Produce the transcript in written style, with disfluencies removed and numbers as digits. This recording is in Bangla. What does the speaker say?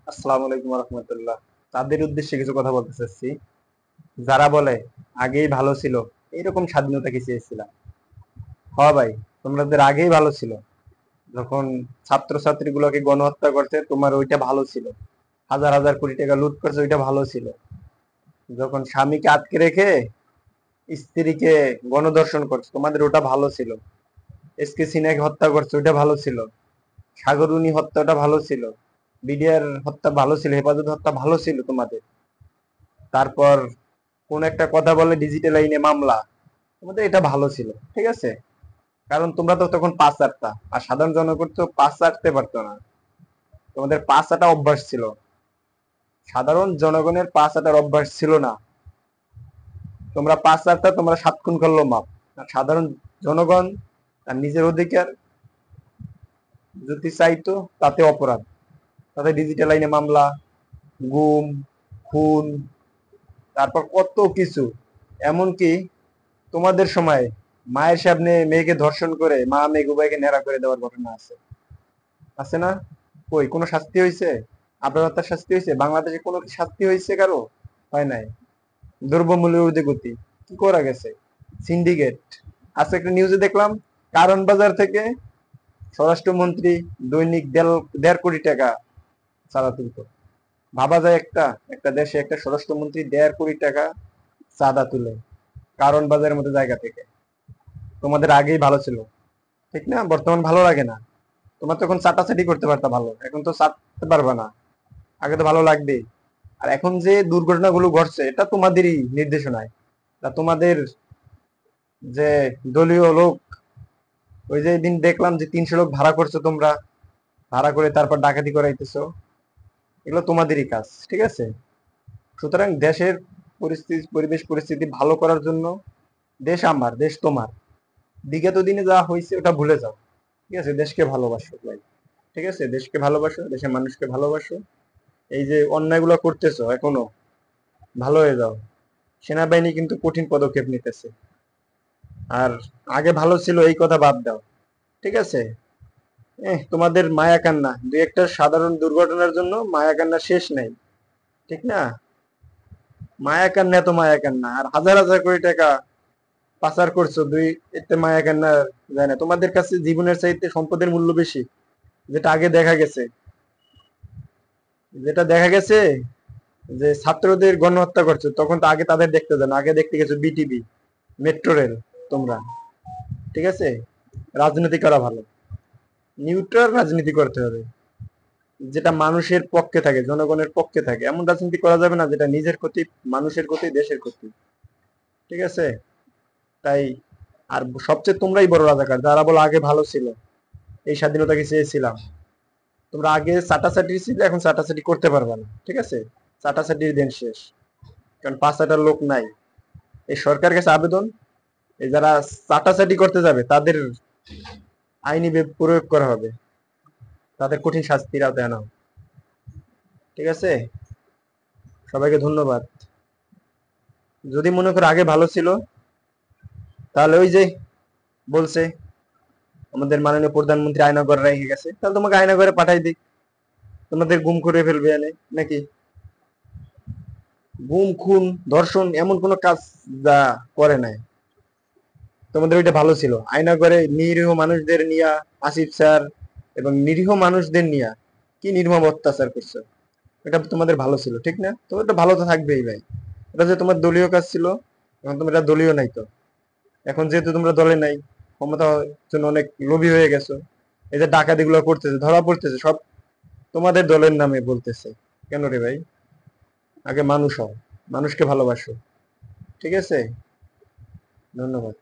আসসালামু আলাইকুম রহমতুল্লাহ। তাদের উদ্দেশ্যে কিছু কথা বলতে চাচ্ছি, যারা বলে আগেই ভালো ছিল, এরকম স্বাধীনতা কি চেয়েছিলাম? হ্যাঁ ভাই, তোমাদের আগেই ভালো ছিল। যখন ছাত্রছাত্রী গুলোকে গণহত্যা করছে, তোমার ওইটা ভালো ছিল। হাজার হাজার কোটি টাকা লুট করছে, ওইটা ভালো ছিল। যখন স্বামীকে আটকে রেখে স্ত্রীকে গণধর্ষণ করছে, তোমাদের ওটা ভালো ছিল। এসকে সিনহাকে হত্যা করছে, ওইটা ভালো ছিল। সাগরুনি হত্যাটা ভালো ছিল। বিডিআর হত্যা ভালো ছিল, হেফাজত হত্যা ভালো ছিল তোমাদের। তারপর কোন একটা কথা বলে ডিজিটাল আইনে মামলা, তোমাদের এটা ভালো ছিল, ঠিক আছে। কারণ তোমরা তো তখন পাঁচ আটটা, আর সাধারণ জনগণ তো পাঁচ আটতে পারতো না। তোমাদের পাঁচ আটা অভ্যাস ছিল, সাধারণ জনগণের পাঁচ আটার অভ্যাস ছিল না। তোমরা পাঁচ আটটা, তোমরা সাত খুন করলো মাপ। আর সাধারণ জনগণ তার নিজের অধিকার যদি চাইতো, তাতে অপরাধ, তাতে ডিজিটাল আইনে মামলা, গুম, খুন, তারপর কত কিছু। এমনকি তোমাদের সময় মায়ের সামনে মেয়েকে ধর্ষণ করে মা মেঘুবাইকে ন্যাড়া করে দেওয়ার ঘটনা আছে, আছে না? কই কোনো শাস্তি হয়েছে? আপনার শাস্তি হয়েছে? বাংলাদেশে কোনো শাস্তি হয়েছে কারো? হয় নাই। দ্রব্যমূল্যের ঊর্ধ্বগতি কি করা গেছে? সিন্ডিকেট। আজকে একটা নিউজে দেখলাম, কারণ বাজার থেকে স্বরাষ্ট্রমন্ত্রী দৈনিক ১.৫ কোটি টাকা চাঁদা তুলত। ভাবা যায়, একটা একটা দেশে একটা স্বরাষ্ট্রমন্ত্রী ১.৫ কোটি টাকা চাঁদা তুলে কারণ বাজারের মতো জায়গা থেকে। তোমাদের আগেই ভালো ছিল, ঠিক না? বর্তমান ভালো লাগে না। তোমার তখন চাটাচাটি করতে পারতা ভালো, এখন তো চাটতে পারবা না। আগে তো ভালো লাগবেই। আর এখন যে দুর্ঘটনাগুলো ঘটছে, এটা তোমাদেরই নির্দেশনায়। তা তোমাদের যে দলীয় লোক, ওই যে দিন দেখলাম যে ৩০০ লোক ভাড়া করছো তোমরা, ভাড়া করে তারপর ডাকাতি করাইতেছো, এগুলো তোমাদেরই কাজ, ঠিক আছে। সুতরাং দেশের পরিবেশ পরিস্থিতি ভালো করার জন্য, দেশ আমার, দেশ তোমার, বিগত দিনে যা হয়েছে ওটা ভুলে যাও, ঠিক আছে। দেশকে ভালোবাসো ভাই, ঠিক আছে। দেশকে ভালোবাসো, দেশের মানুষকে ভালোবাসো। এই যে অন্যায়গুলো করতেছো, এখনো ভালো হয়ে যাও। সেনাবাহিনী কিন্তু কঠিন পদক্ষেপ নিতেছে। আর আগে ভালো ছিল এই কথা বাদ দাও, ঠিক আছে। তোমাদের মায়া কান্না, দুই একটা সাধারণ দুর্ঘটনার জন্য মায়া কান্না শেষ নাই, ঠিক না? মায়া কান্না, এত মায়া কান্না, আর হাজার হাজার কোটি টাকা পাচার করছো, দুই এতে মায়া কান্না যায় না? তোমাদের কাছে জীবনের চাইতে সম্পদের মূল্য বেশি, যেটা আগে দেখা গেছে। যেটা দেখা গেছে যে ছাত্রদের গণহত্যা করছে, তখন তো আগে তাদের দেখতে যান, আগে দেখতে গেছো বিটিভি, মেট্রো রেল। তোমরা, ঠিক আছে। রাজনীতি করা ভালো, নিউট্রাল রাজনীতি করতে হবে, যেটা মানুষের পক্ষে থাকে, জনগণের পক্ষে থাকে। এমন রাজনীতি করা যাবে না যেটা নিজের ক্ষতি, মানুষের ক্ষতি, দেশের ক্ষতি, ঠিক আছে। তাই, আর সবচেয়ে তোমরাই বড় রাজাকার যারা বলো আগে ভালো ছিল, এই স্বাধীনতাকে চেয়েছিলাম। তোমরা আগে চাটাচাটি ছিল, এখন চাটাচাটি করতে পারবে না, ঠিক আছে। চাটাচাটির দিন শেষ, কারণ পাঁচ হাজার লোক নাই। এই সরকারের কাছে আবেদন, এই যারা চাটাচাটি করতে যাবে তাদের আইনি প্রয়োগ করা হবে, তাদের কঠিন শাস্তির আওতায় আনা হবে, ঠিক আছে। সবাইকে ধন্যবাদ। যদি মনে করো আগে ভালো ছিল, তাহলে ওই যে বলছে আমাদের মাননীয় প্রধানমন্ত্রী আয়না করে রেখে গেছে, তাহলে তোমাকে আয়না করে পাঠাই দিক, তোমাদের গুম করে ফেলবে এনে নাকি? গুম, খুন, ধর্ষণ এমন কোন কাজ যা করে নাই। তোমাদের ওইটা ভালো ছিল, আয়না করে নিরীহ মানুষদের নিয়া, আসিফ স্যার এবং নিরীহ মানুষদের নিয়া কি নির্মম অত্যাচার করছে। এটা তোমাদের ভালো ছিল, ঠিক না? তো এটা ভালো তো থাকবেই ভাই। এটা যে তোমার দলীয় কাজ ছিল, এখন তোমরা দলীয় নাই তো। এখন যেহেতু তোমরা দলে নাই, ক্ষমতা জন্য অনেক লোভী হয়ে গেছো, এই যে ডাকাতি গুলো করতেছে, ধরা পড়তেছে, সব তোমাদের দলের নামে বলতেছে। কেন রে ভাই? আগে মানুষ হও, মানুষকে ভালোবাসো, ঠিক আছে। ধন্যবাদ।